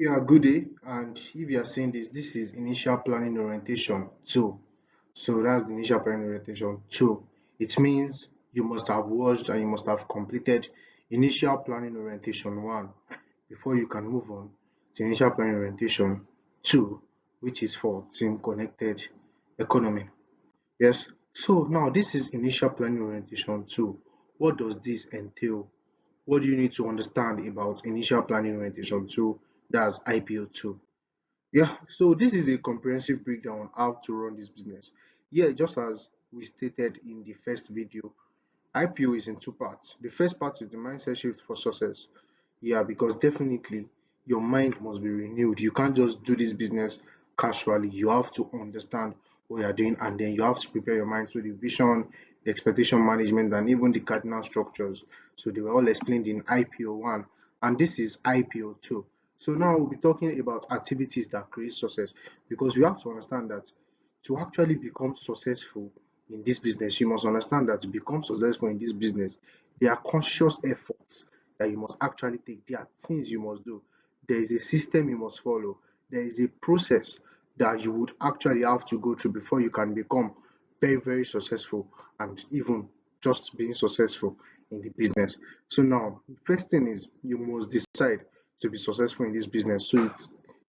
Yeah, good day. And if you are saying this, this is initial planning orientation two. So that's the initial planning orientation two. It means you must have watched and you must have completed initial planning orientation one before you can move on to initial planning orientation two, which is for team connected economy. Yes. So now this is initial planning orientation two. What does this entail? What do you need to understand about initial planning orientation two? That's IPO two. Yeah, so this is a comprehensive breakdown on how to run this business. Yeah, just as we stated in the first video, IPO is in two parts. The first part is the mindset shift for success. Yeah, because definitely your mind must be renewed. You can't just do this business casually. You have to understand what you're doing, and then you have to prepare your mind through the vision, the expectation management, and even the cardinal structures. So they were all explained in IPO 1, and this is IPO 2. So now we'll be talking about activities that create success, because you have to understand that to actually become successful in this business, you must understand that to become successful in this business, there are conscious efforts that you must actually take. There are things you must do. There is a system you must follow. There is a process that you would actually have to go through before you can become very, very successful and even just being successful in the business. So now, the first thing is you must decide to be successful in this business. So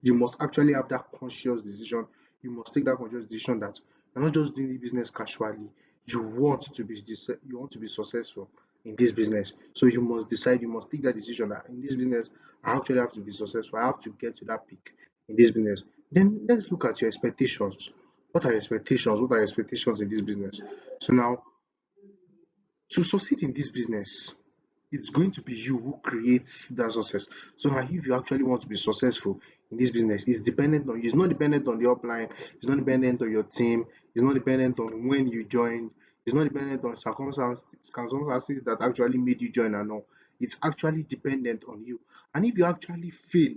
you must actually have that conscious decision. You must take that conscious decision that you're not just doing the business casually. You want to be successful in this business. So you must decide, you must take that decision that in this business, I actually have to be successful. I have to get to that peak in this business. Then let's look at your expectations. What are your expectations? What are your expectations in this business? So now, to succeed in this business, it's going to be you who creates that success. So now, if you actually want to be successful in this business, it's dependent on you. It's not dependent on the upline. It's not dependent on your team. It's not dependent on when you joined. It's not dependent on circumstances that actually made you join and all. It's actually dependent on you. And if you actually fail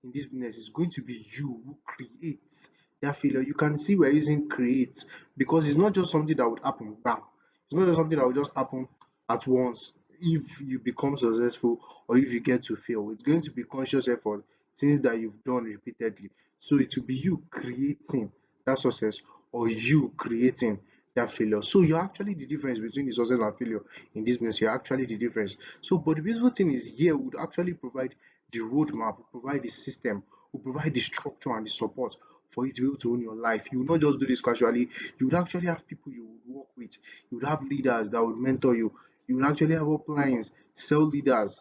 in this business, it's going to be you who creates that failure. You can see we're using create because it's not just something that would happen. Bam. It's not just something that will just happen at once if you become successful or if you get to fail. It's going to be conscious effort, things that you've done repeatedly. So it will be you creating that success or you creating that failure. So you're actually the difference between the success and failure in this business. You're actually the difference. So, but the beautiful thing is here would actually provide the roadmap, will provide the system, will provide the structure and the support for you to be able to own your life. You will not just do this casually. You would actually have people you would work with. You would have leaders that would mentor you. You would actually have uplines, sell leaders,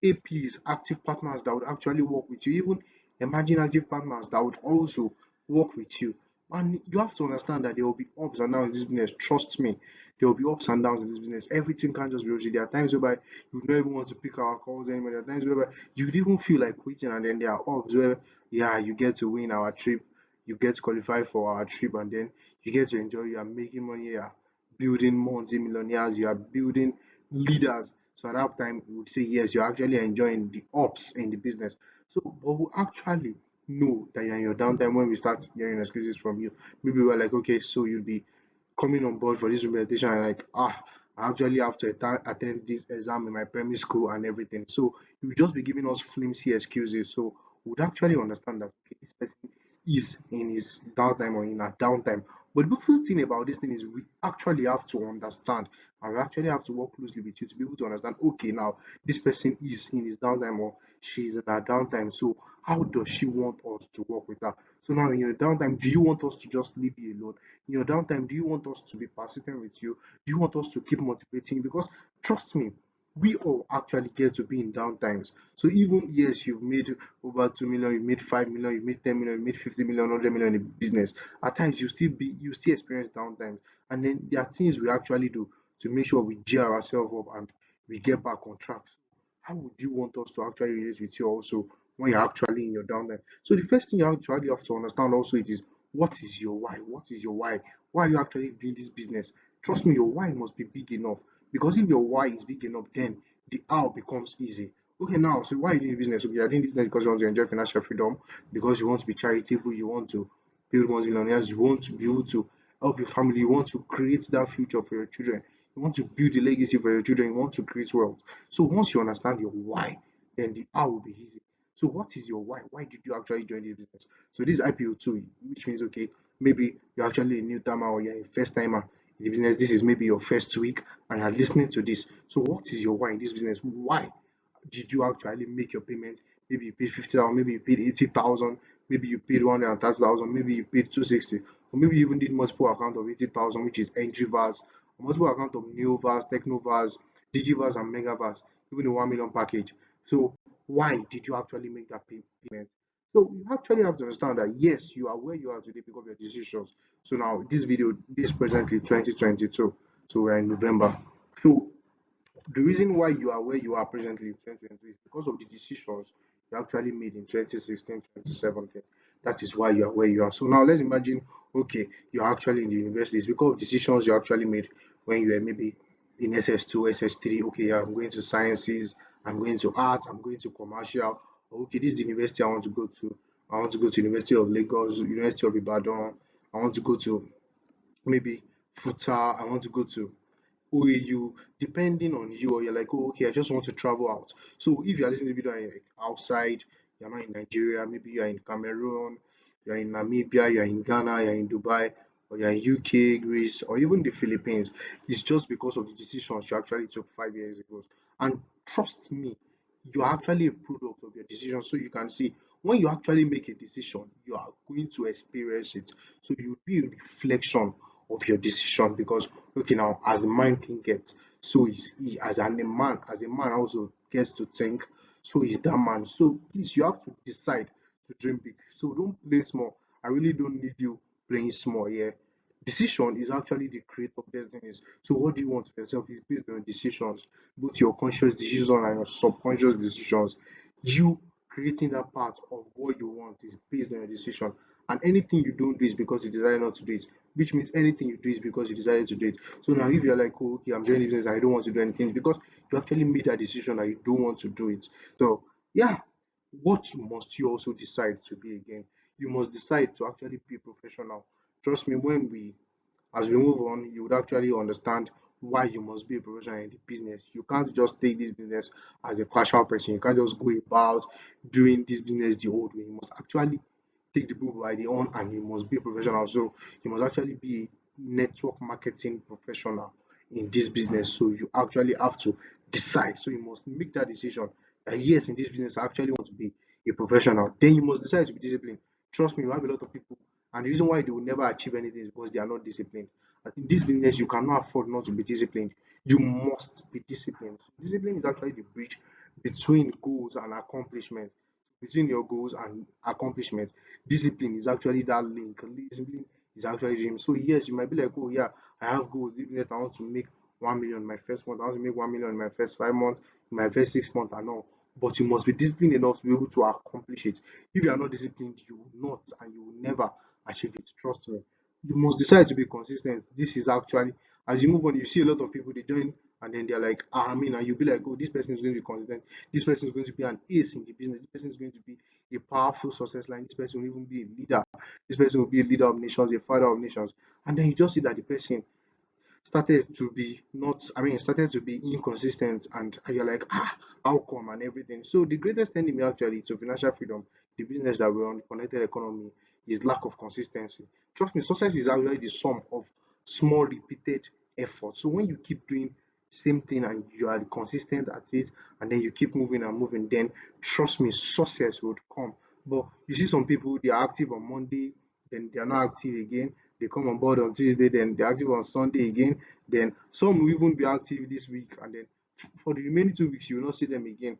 APs, active partners that would actually work with you. Even emerging active partners that would also work with you. And you have to understand that there will be ups and downs in this business. Trust me, there will be ups and downs in this business. Everything can't just be rosy. There are times whereby you don't even want to pick our calls anymore. There are times whereby you would even feel like quitting, and then there are ups where, yeah, you get to win our trip, you get to qualify for our trip, and then you get to enjoy. You are making money. You are building multi-millionaires. You are building leaders. So at that time, we would say yes, you're actually enjoying the ups in the business. So, but we actually know that you're in your downtime when we start hearing excuses from you. Maybe we're like, okay, so you'll be coming on board for this meditation and like, I actually have to attend this exam in my primary school and everything. So you just be giving us flimsy excuses. So we'd actually understand that okay, this person is in his downtime or in a downtime. But the beautiful thing about this thing is we actually have to understand and we actually have to work closely with you to be able to understand, okay, now this person is in his downtime or she's in her downtime. So how does she want us to work with her? So now in your downtime, do you want us to just leave you alone? In your downtime, do you want us to be persistent with you? Do you want us to keep motivating you? Because trust me, we all actually get to be in downtimes. So even yes, you've made over 2 million, you've made 5 million, you've made 10 million, you've made 50 million, 100 million in business. At times you still experience downtimes. And then there are things we actually do to make sure we gear ourselves up and we get back on track. How would you want us to actually relate with you also when you're actually in your downtime? So the first thing you actually have to understand also it is what is your why? What is your why? Why are you actually doing this business? Trust me, your why must be big enough. Because if your why is big enough, then the how becomes easy. Okay, now, so why are you doing business? Okay, you're doing business because you want to enjoy financial freedom, because you want to be charitable, you want to build multi-millionaires, you want to be able to help your family, you want to create that future for your children, you want to build a legacy for your children, you want to create wealth. So once you understand your why, then the how will be easy. So what is your why? Why did you actually join this business? So this is IPO two, which means okay, maybe you're actually a new timer or you're a first timer in the business. This is maybe your first week and you're listening to this. So what is your why in this business? Why did you actually make your payment? Maybe you paid 50,000, maybe you paid 80,000, maybe you paid 130,000, maybe you paid 260, or maybe you even did multiple account of 80,000, which is entry VAS, or multiple account of Neo VAS, Techno VAS, Digivas, and Mega VAS, even the 1 million package. So why did you actually make that payment? So you actually have to understand that yes, you are where you are today because of your decisions. So now this video, this presently 2022, so we're in November. So the reason why you are where you are presently in 2023 is because of the decisions you actually made in 2016, 2017. That is why you are where you are. So now let's imagine, okay, you're actually in the university. It's because of decisions you actually made when you were maybe in SS2, SS3. Okay, yeah, I'm going to sciences, I'm going to arts, I'm going to commercial. Okay, this is the university I want to go to. I want to go to University of Lagos, University of Ibadan. I want to go to maybe Futa. I want to go to OAU, depending on you, or you're like, oh, okay, I just want to travel out. So if you're listening to the video and you're like outside, you're not in Nigeria, maybe you're in Cameroon, you're in Namibia, you're in Ghana, you're in Dubai, or you're in UK, Greece, or even the Philippines, it's just because of the decisions you actually took 5 years ago. And trust me, you're actually a product of your decision. So you can see when you actually make a decision, you are going to experience it. So you'll be a reflection of your decision because okay now as the mind thinketh, so is he as a man also gets to think, so is that man. So please you have to decide to dream big. So don't play small. I really don't need you playing small here. Decision is actually the creator of destinies. So what do you want for yourself is based on your decisions, both your conscious decisions and your subconscious decisions. You creating that part of what you want is based on your decision. And anything you don't do is because you decided not to do it, which means anything you do is because you decided to do it. So now if you're like, oh, okay, I'm doing business, I don't want to do anything, it's because you actually made that decision that you don't want to do it. So yeah, what must you also decide to be again? You must decide to actually be a professional. Trust me, as we move on, you would actually understand why you must be a professional in the business. You can't just take this business as a casual person. You can't just go about doing this business the old way. You must actually take the bull by the horn and you must be a professional. So you must actually be a network marketing professional in this business. So you actually have to decide. So you must make that decision that yes, in this business, I actually want to be a professional. Then you must decide to be disciplined. Trust me, you have a lot of people, and the reason why they will never achieve anything is because they are not disciplined. And in this business, you cannot afford not to be disciplined. You must be disciplined. So discipline is actually the bridge between goals and accomplishment, between your goals and accomplishments. Discipline is actually that link. Discipline is actually dream. So yes, you might be like, oh yeah, I have goals. Yes, I want to make 1 million my first month. I want to make 1 million in my first 5 months, in my first 6 months, and all. But you must be disciplined enough to be able to accomplish it. If you are not disciplined, you will not, and you will never achieve it. Trust me. You must decide to be consistent. This is actually as you move on, you see a lot of people they join and then they're like, ah, I mean, and you'll be like, oh, this person is going to be consistent. This person is going to be an ace in the business. This person is going to be a powerful success line. This person will even be a leader. This person will be a leader of nations, a father of nations. And then you just see that the person started to be not, I mean, started to be inconsistent, and you're like, ah, how come and everything. So the greatest enemy actually to financial freedom, the business that we're on, the connected economy, is lack of consistency. Trust me, success is actually the sum of small repeated effort. So when you keep doing same thing and you are consistent at it, and then you keep moving and moving, then trust me, success would come. But you see some people they are active on Monday, then they are not active again. They come on board on Tuesday, then they're active on Sunday again. Then some will even be active this week, and then for the remaining 2 weeks, you will not see them again.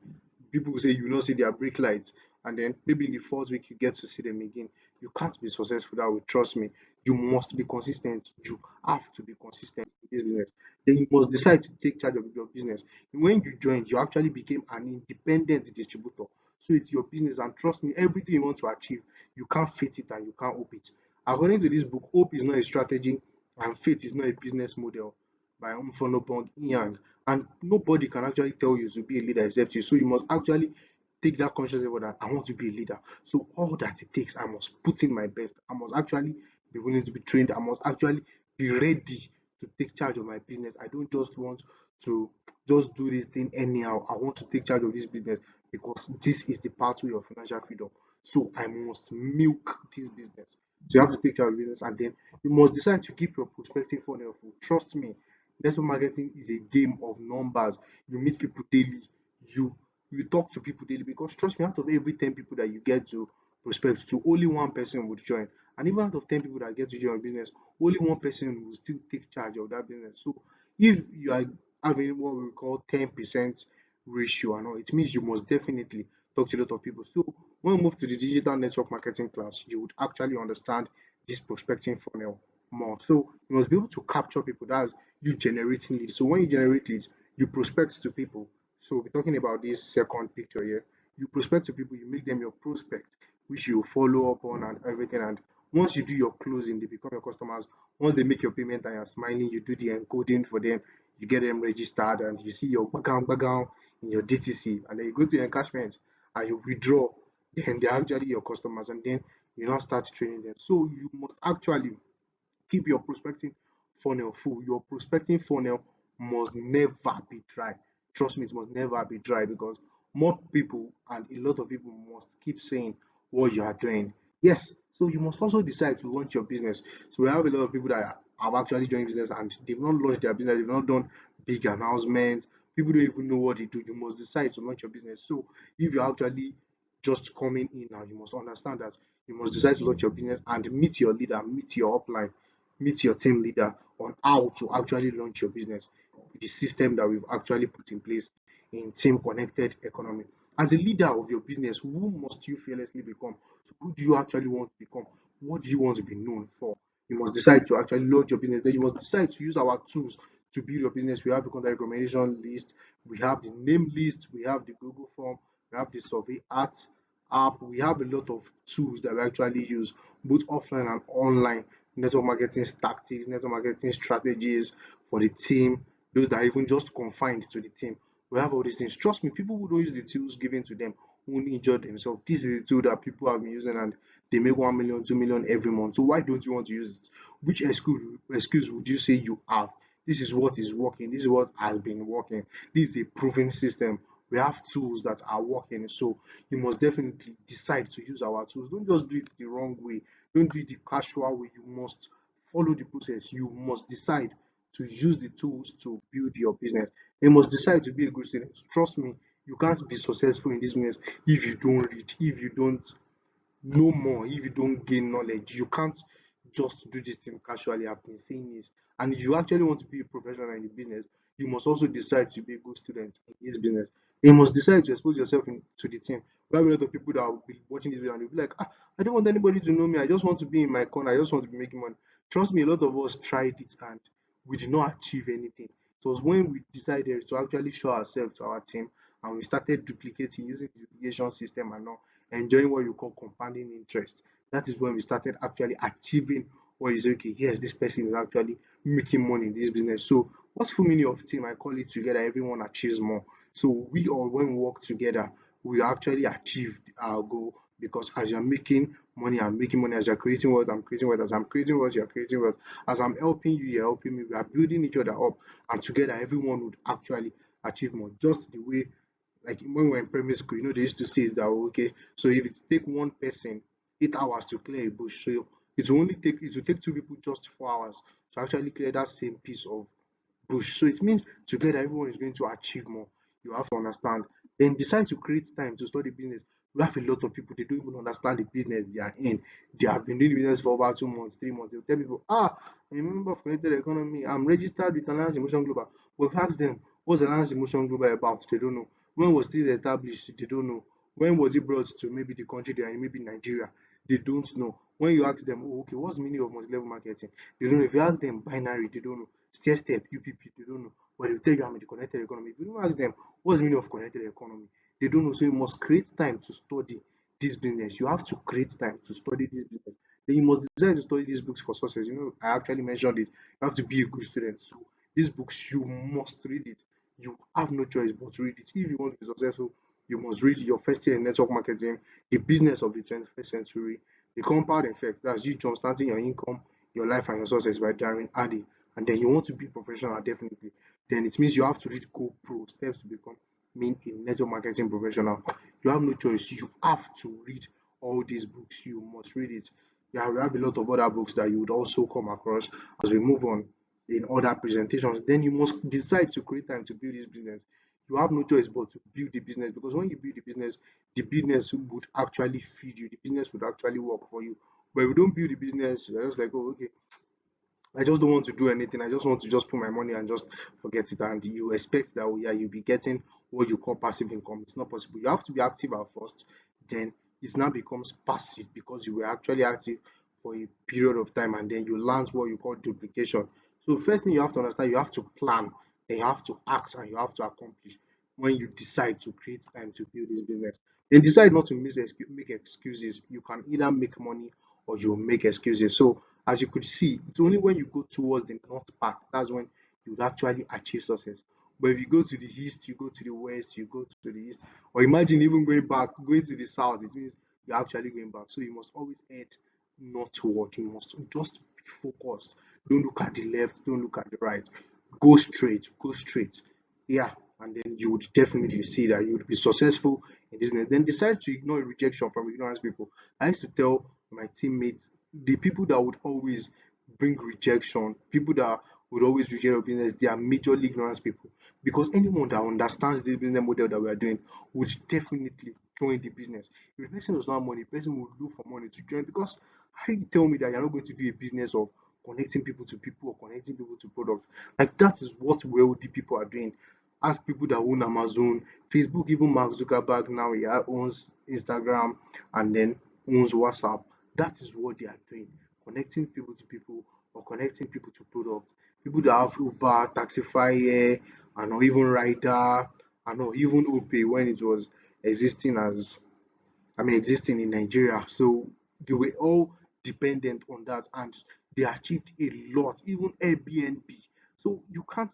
People will say you will not see their brake lights, and then maybe in the fourth week, you get to see them again. You can't be successful that way. Trust me. You must be consistent. You have to be consistent in this business. Then you must decide to take charge of your business. When you joined, you actually became an independent distributor. So it's your business, and trust me, everything you want to achieve, you can't fit it and you can't hope it. According to this book, hope is not a strategy and faith is not a business model by Umfonobong Yang. And nobody can actually tell you to be a leader except you. So you must actually take that conscious effort that I want to be a leader. So all that it takes, I must put in my best. I must actually be willing to be trained. I must actually be ready to take charge of my business. I don't just want to just do this thing anyhow. I want to take charge of this business because this is the pathway of financial freedom. So I must milk this business. So you have to take care of business, and then you must decide to keep your prospecting funnel full. Trust me, network marketing is a game of numbers. You meet people daily, you you talk to people daily, because trust me, out of every 10 people that you get to prospect to, only one person would join. And even out of 10 people that get to join your business, only one person will still take charge of that business. So if you are having what we call 10% ratio and all, it means you must definitely talk to a lot of people. So when we move to the digital network marketing class, you would actually understand this prospecting funnel more. So you must be able to capture people. That's you generating leads. So when you generate leads, you prospect to people. So we're talking about this second picture here. You prospect to people, you make them your prospect, which you follow up on and everything. And once you do your closing, they become your customers. Once they make your payment and you're smiling, you do the encoding for them, you get them registered, and you see your background in your DTC, and then you go to your encashment and you withdraw, then they're actually your customers, and then you now start training them. So you must actually keep your prospecting funnel full. Your prospecting funnel must never be dry. Trust me, it must never be dry, because more people and a lot of people must keep saying what you are doing. Yes, so you must also decide to launch your business. So we have a lot of people that have actually joined business and they've not launched their business, they've not done big announcements. People don't even know what they do. You must decide to launch your business. So if you're actually just coming in now, you must understand that you must decide to launch your business and meet your leader, meet your upline, meet your team leader on how to actually launch your business with the system that we've actually put in place in team connected economy. As a leader of your business, who must you fearlessly become? So who do you actually want to become? What do you want to be known for? You must decide to actually launch your business. Then you must decide to use our tools to build your business. We have the contact recommendation list, we have the name list, we have the Google form, we have the survey app. We have a lot of tools that we actually use, both offline and online. Network marketing tactics, network marketing strategies for the team, those that are even just confined to the team. We have all these things. Trust me, people who don't use the tools given to them won't injure themselves. This is the tool that people have been using and they make 1 million, 2 million every month. So why don't you want to use it? Which excuse would you say you have? This is what is working. This is what has been working. This is a proven system. We have tools that are working. So you must definitely decide to use our tools. Don't just do it the wrong way. Don't do it the casual way. You must follow the process. You must decide to use the tools to build your business. You must decide to be a good student. Trust me, you can't be successful in this business if you don't read, if you don't know more, if you don't gain knowledge. You can't just do this thing casually. I've been saying this. And if you actually want to be a professional in the business, you must also decide to be a good student in this business. You must decide to expose yourself to the team. We have a lot of people that will be watching this video and they'll be like, I don't want anybody to know me. I just want to be in my corner. I just want to be making money. Trust me, a lot of us tried it and we did not achieve anything. It was when we decided to actually show ourselves to our team and we started duplicating, using the duplication system and all, enjoying what you call compounding interest. That is when we started actually achieving what is okay. Yes, this person is actually making money in this business. So, what's full meaning of team? I call it together. Everyone achieves more. So, we all, when we work together, we actually achieve our goal, because as you're making money, I'm making money. As you're creating wealth, I'm creating wealth. As I'm creating wealth, you're creating wealth. As I'm helping you, you're helping me. We are building each other up, and together, everyone would actually achieve more. Just the way, like when we were in primary school, they used to say is that okay, so if it take one person 8 hours to clear a bush, so it will take two people just 4 hours to actually clear that same piece of bush. So it means together everyone is going to achieve more. You have to understand. Then decide to create time to study business. We have a lot of people, they don't even understand the business they are in. They have been doing business for over 2 months, 3 months. They'll tell people, I'm a member of connected economy, I'm registered with Alliance Emotion Global. We've asked them, what's Alliance Emotion Global about? They don't know. When was this established? They don't know. When was it brought to maybe the country they are in, maybe Nigeria? They don't know. When you ask them, oh, okay, what's the meaning of multi-level marketing? They don't know. If you ask them binary, they don't know. Step, UPP, they don't know. But they'll tell you I'm in the connected economy. If you don't ask them, what's the meaning of connected economy? They don't know. So you must create time to study this business. You have to create time to study this business. Then you must decide to study these books for success. I actually mentioned it. You have to be a good student. So these books, you must read it. You have no choice but to read it. If you want to be successful, you must read your first year in network marketing, the business of the 21st century, the compound effect. That's you jumpstarting your income, your life, and your success by Darren Hardy. And then you want to be professional, definitely. Then it means you have to read Go Pro Steps to Become mean a network marketing professional, you have no choice. You have to read all these books. You must read it. Yeah, we have a lot of other books that you would also come across as we move on in other presentations. Then you must decide to create time to build this business. You have no choice but to build the business, because when you build the business would actually feed you. The business would actually work for you. But if you don't build the business, you're just like, oh, okay, I just don't want to do anything. I just want to just put my money and just forget it. And you expect that, oh, yeah, you'll be getting what you call passive income. It's not possible. You have to be active at first. Then it now becomes passive because you were actually active for a period of time, and then you learn what you call duplication. So first thing you have to understand, you have to plan, then you have to act, and you have to accomplish when you decide to create time to build this business. Then decide not to make excuses. You can either make money or you make excuses. So as you could see, it's only when you go towards the north path that's when you would actually achieve success. But if you go to the east, you go to the west, you go to the east, or imagine even going back, going to the south, it means you're actually going back. So you must always head northward. You must just be focused. Don't look at the left, don't look at the right. Go straight, go straight. Yeah, and then you would definitely see that you would be successful in this business. Then decide to ignore rejection from ignorance people. I used to tell my teammates, the people that would always bring rejection, people that would always reject your business, they are majorly ignorance people. Because anyone that understands this business model that we are doing would definitely join the business. If the person does not have money, the person will look for money to join. Because how you tell me that you're not going to do a business of connecting people or connecting people to products? Like that is what wealthy people are doing. Ask people that own Amazon, Facebook, even Mark Zuckerberg now he owns Instagram and then owns WhatsApp. That is what they are doing, connecting people to people or connecting people to products. People that have Uber, Taxify, and or even Rider, and or even Opay when it was existing as existing in Nigeria. So they were all dependent on that and they achieved a lot, even Airbnb. So you can't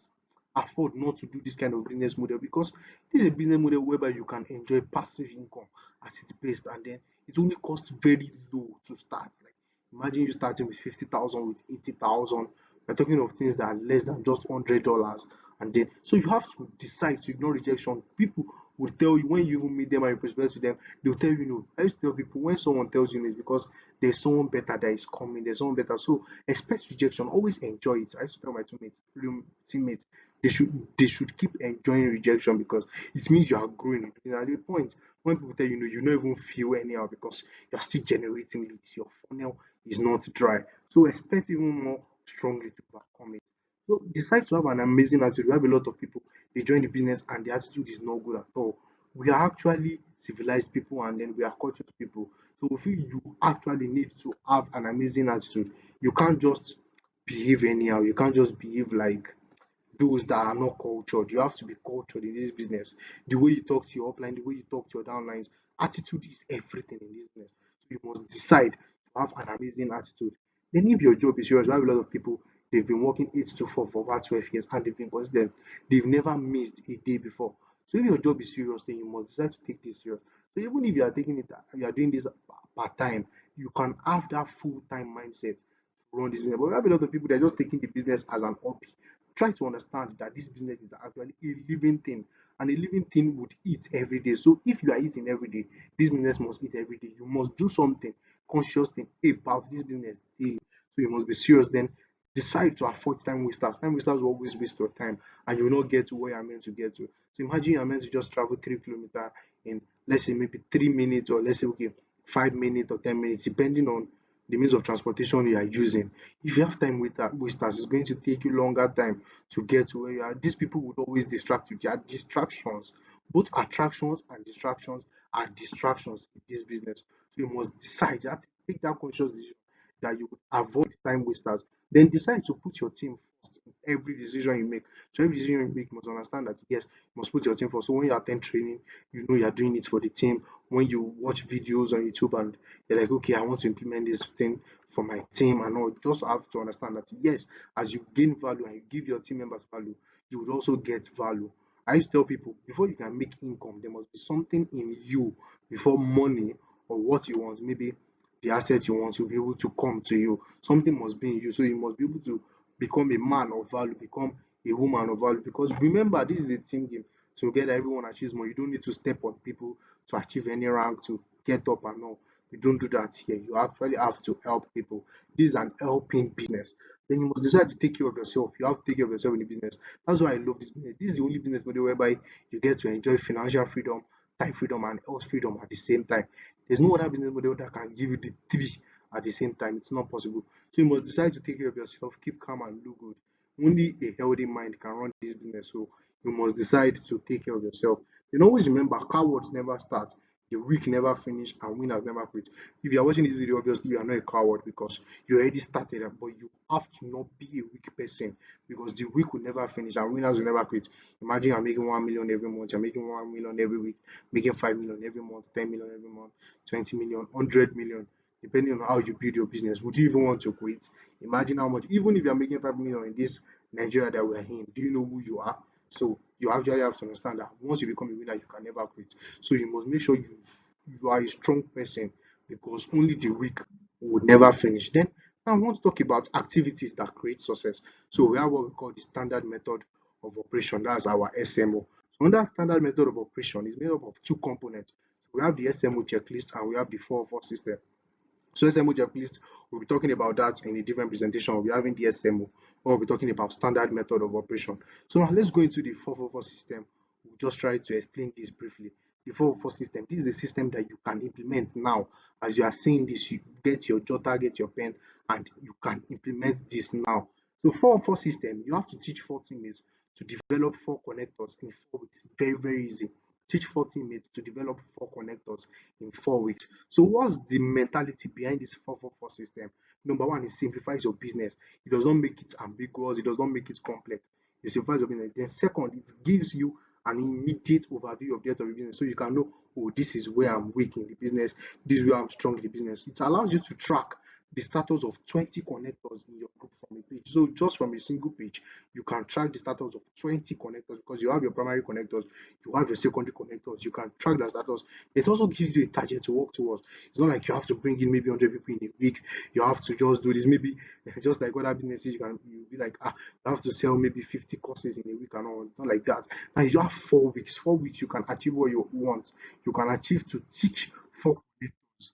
afford not to do this kind of business model because this is a business model whereby you can enjoy passive income at its best, and then it only costs very low to start. Like imagine you starting with 50,000, with 80,000. We're talking of things that are less than just $100, and then so you have to decide to ignore rejection. People will tell you when you even meet them and you present to them, they'll tell you no. I used to tell people when someone tells you no, it's because there's someone better that is coming, there's someone better. So expect rejection, always enjoy it. I used to tell my teammates they should keep enjoying rejection because it means you are growing. At the point when people tell you no, you don't even feel anyhow because you're still generating leads. Your funnel is not dry. So expect even more strongly to overcome it. So decide to have an amazing attitude. We have a lot of people they join the business and the attitude is not good at all. We are actually civilized people and then we are cultured people. So we feel you actually need to have an amazing attitude. You can't just behave anyhow. You can't just behave like those that are not cultured. You have to be cultured in this business. The way you talk to your upline, the way you talk to your downlines, attitude is everything in this business. So you must decide to have an amazing attitude. Then if your job is serious, we have a lot of people, they've been working 8 to 4 for about 12 years and they've been consistent. They've never missed a day before. So if your job is serious, then you must decide to take this serious. So even if you are taking it, you are doing this part time, you can have that full time mindset to run this business. But we have a lot of people that are just taking the business as an hobby. Try to understand that this business is actually a living thing, and a living thing would eat every day. So if you are eating every day, this business must eat every day. You must do something conscious thing about this business daily. So you must be serious. Then decide to avoid time wasters. Time wasters will always waste your time and you will not get to where you're meant to get to. So imagine you're meant to just travel 3 kilometers in, let's say, maybe 3 minutes, or let's say okay 5 minutes or 10 minutes, depending on the means of transportation you are using. If you have time with wasters, it's going to take you longer time to get to where you are. These people would always distract you. They are distractions. Both attractions and distractions are distractions in this business. So you must decide. You have to take that conscious decision that you would avoid time wasters. Then decide to put your team first in every decision you make. So every decision you make, you must understand that yes, you must put your team first. So when you attend training, you know you're doing it for the team. When you watch videos on YouTube and you're like, okay, I want to implement this thing for my team and all, you just have to understand that yes, as you gain value and you give your team members value, you would also get value. I used to tell people before you can make income, there must be something in you before money or what you want, maybe the asset you want to be able to come to you. Something must be in you. So you must be able to become a man of value, become a woman of value. Because remember, this is a team game. to get everyone achieves more. You don't need to step on people to achieve any rank to get up and all. You don't do that here. You actually have to help people. This is an helping business. Then you must decide to take care of yourself. You have to take care of yourself in the business. That's why I love this business. This is the only business model whereby you get to enjoy financial freedom, time freedom, and health freedom at the same time. There's no other business model that can give you the three at the same time. It's not possible. So you must decide to take care of yourself, keep calm and look good. Only a healthy mind can run this business. So you must decide to take care of yourself. You know, always remember, cowards never start, the weak never finish, and winners never quit. If you are watching this video, obviously you are not a coward because you already started, but you have to not be a weak person because the weak will never finish and winners will never quit. Imagine you're making 1 million every month, you're making 1 million every week, making 5 million every month, 10 million every month, 20 million, 100 million. Depending on how you build your business, would you even want to quit? Imagine how much, even if you're making 5 million in this Nigeria that we're in, do you know who you are? So you actually have to understand that once you become a winner, you can never quit. So you must make sure you are a strong person because only the weak would never finish. Then I want to talk about activities that create success. So we have what we call the standard method of operation. That's our SMO. So under standard method of operation is made up of two components. We have the SMO checklist and we have the 404 system. So SMO checklist, we'll be talking about that in a different presentation. We'll be having the SMO, or we'll be talking about standard method of operation. So now let's go into the 444 system. We'll just try to explain this briefly. The 444 system, this is a system that you can implement now. As you are seeing this, you get your jotter, get your pen, and you can implement this now. So 444 system, you have to teach 4 teammates to develop 4 connectors in 4 weeks. Very, very easy. Teach 4 teammates to develop 4 connectors in 4 weeks. So what's the mentality behind this 444 system? Number one, it simplifies your business. It does not make it ambiguous. It does not make it complex. It simplifies your business. Then second, it gives you an immediate overview of the health of your business, so you can know, oh, this is where I'm weak in the business, this is where I'm strong in the business. It allows you to track the status of 20 connectors in your group from a page. So just from a single page, you can track the status of 20 connectors because you have your primary connectors, you have your secondary connectors, you can track the status. It also gives you a target to work towards. It's not like you have to bring in maybe 100 people in a week. You have to just do this. Maybe just like other businesses, you be like, you have to sell maybe 50 courses in a week and all. Not like that. Now you have 4 weeks. 4 weeks you can achieve what you want. You can achieve to teach 4 connectors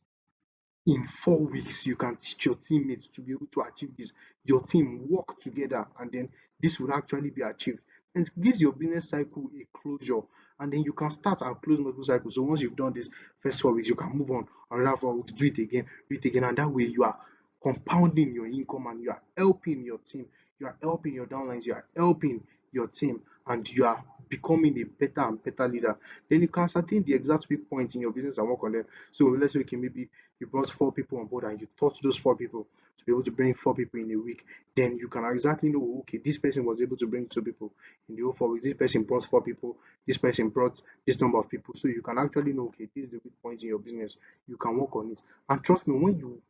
in 4 weeks. You can teach your teammates to be able to achieve this. Your team work together and then this will actually be achieved, and it gives your business cycle a closure, and then you can start and close multiple cycles. So once you've done this first 4 weeks, you can move on another 4 weeks, do it again, and that way you are compounding your income and you are helping your team, you are helping your downlines, you are helping your team, and you are becoming a better and better leader. Then you can ascertain the exact weak points in your business and work on them. So let's say okay, maybe you brought 4 people on board and you taught those 4 people to be able to bring 4 people in a week. Then you can exactly know, okay, this person was able to bring 2 people in the whole 4 weeks. This person brought 4 people. This person brought this number of people. So you can actually know, okay, this is the weak point in your business. You can work on it. And trust me, when you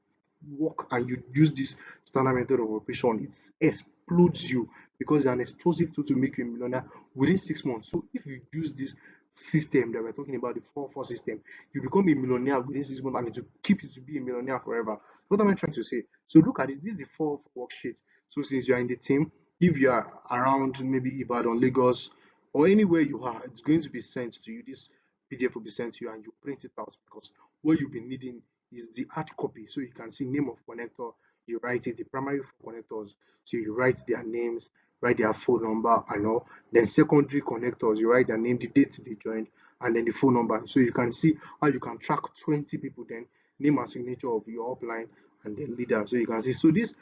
work and you use this standard method of operation, it explodes you because it's an explosive tool to make you a millionaire within 6 months. So if you use this system that we're talking about, the 4-4 system, you become a millionaire within 6 months and it will keep you to be a millionaire forever. What am I trying to say? So look at it. This is the 4 worksheet. So since you are in the team, if you are around maybe Ibadan, Lagos, or anywhere you are, it's going to be sent to you. This PDF will be sent to you and you print it out because what you'll be needing is the hard copy. So you can see name of connector, you write it, the primary connectors, so you write their names, write their phone number and all. Then secondary connectors, you write their name, the date they joined, and then the phone number. So you can see how you can track 20 people, then name and signature of your upline and then leader. So you can see. So this,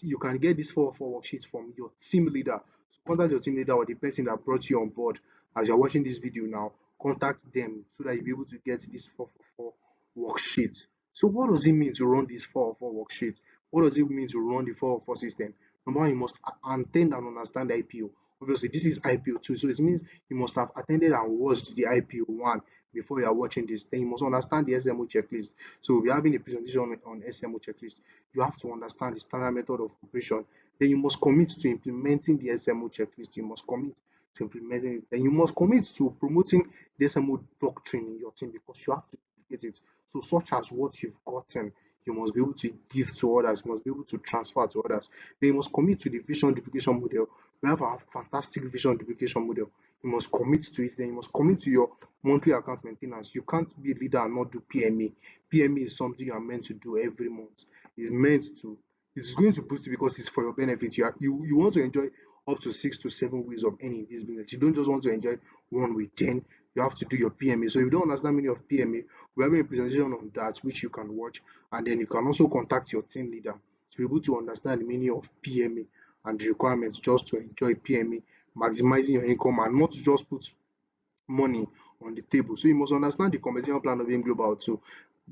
you can get this 4-4 worksheets from your team leader. So contact your team leader or the person that brought you on board as you're watching this video now. Contact them so that you'll be able to get this 4-4 worksheet. So what does it mean to run this 4-4 worksheet? What does it mean to run the 4-4 system? Number one, you must attend and understand the IPO. Obviously, this is IPO 2, so it means you must have attended and watched the IPO 1 before you are watching this. Then you must understand the SMO checklist. So we're having a presentation on SMO checklist. You have to understand the standard method of operation. Then you must commit to implementing the SMO checklist. You must commit to implementing it. Then you must commit to promoting the SMO doctrine in your team because you have to duplicate it. So such as what you've gotten, you must be able to give to others, you must be able to transfer to others. Then you must commit to the vision duplication model. We have a fantastic vision duplication model. You must commit to it, then you must commit to your monthly account maintenance. You can't be a leader and not do PMA. PMA is something you are meant to do every month. It's meant to, it's going to boost you because it's for your benefit. You want to enjoy up to 6 to 7 weeks of earning this business. You don't just want to enjoy one week, then you have to do your PMA. So if you don't understand meaning of PMA, we have a presentation on that which you can watch, and then you can also contact your team leader to be able to understand the meaning of PMA and the requirements just to enjoy PMA, maximizing your income and not to just put money on the table. So you must understand the compensation plan of Aim Global too.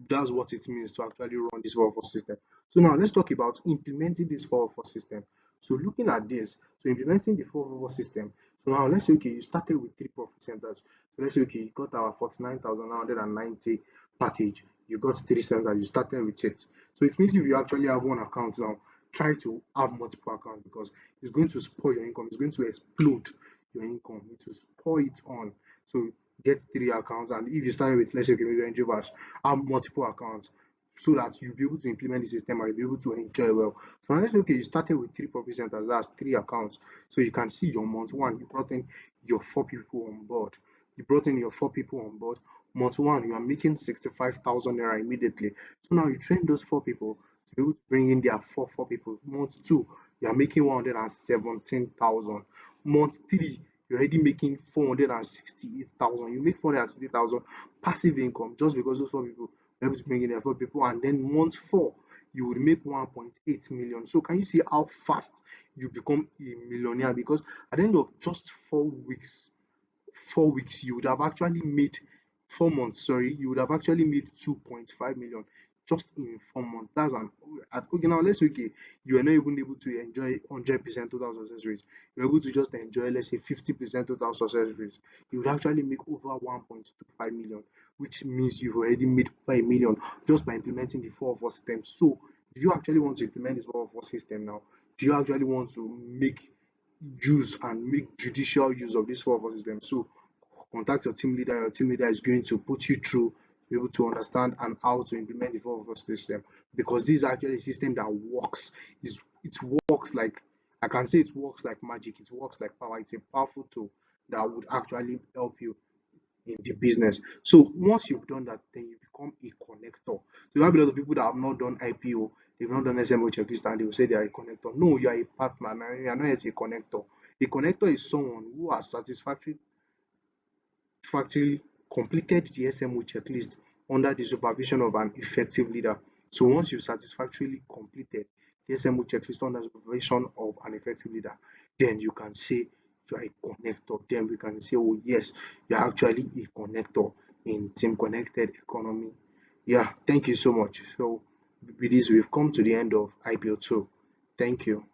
That's what it means to actually run this 404 system. So now let's talk about implementing this 404 system. So looking at this, so implementing the 404 system. So now let's say okay, you started with 3 profit centers. So let's say okay, you got our 49,990 package. You got 3 centers, you started with it. So it means if you actually have one account now, try to have multiple accounts because it's going to spoil your income, it's going to explode your income, it will spoil it on. So get 3 accounts, and if you start with, let's say okay, maybe introverts, have multiple accounts so that you'll be able to implement the system and you'll be able to enjoy well. So let's say okay, you started with 3 profit centers, that's 3 accounts. So you can see your month one, you brought in your 4 people on board. You brought in your 4 people on board. Month one, you are making 65,000 naira immediately. So now you train those 4 people to be able to bring in their four people. Month two, you are making 117,000. Month three, you're already making 468,000. You make 460,000 passive income just because those 4 people were able to bring in their 4 people. And then month four, you would make 1.8 million. So can you see how fast you become a millionaire? Because at the end of just 4 weeks, 4 weeks, you would have actually made 4 months, sorry, you would have actually made 2.5 million just in 4 months. That's an okay. Now let's say okay, you are not even able to enjoy 100% total success rate. You're able to just enjoy, let's say, 50% total success rate. You would actually make over 1.25 million, which means you've already made over a million just by implementing the 404 system. So, do you actually want to implement this 404 system now? Do you actually want to make use and make judicial use of this 404 system? So contact your team leader. Your team leader is going to put you through, be able to understand and how to implement the 404 system, because this is actually a system that works. It works like, I can say it works like magic, it works like power. It's a powerful tool that would actually help you in the business. So once you've done that, then you become a connector. So you have a lot of people that have not done IPO, they've not done SMO checklist, and they will say they are a connector. No, you are a partner, and you are not yet a connector. A connector is someone who has satisfactorily completed the SMO checklist under the supervision of an effective leader. So once you've satisfactorily completed the SMO checklist under the supervision of an effective leader, then you can say you are a connector. Then we can say, oh yes, you are actually a connector in team connected economy. Yeah, thank you so much. So with this, we've come to the end of IPO 2. Thank you.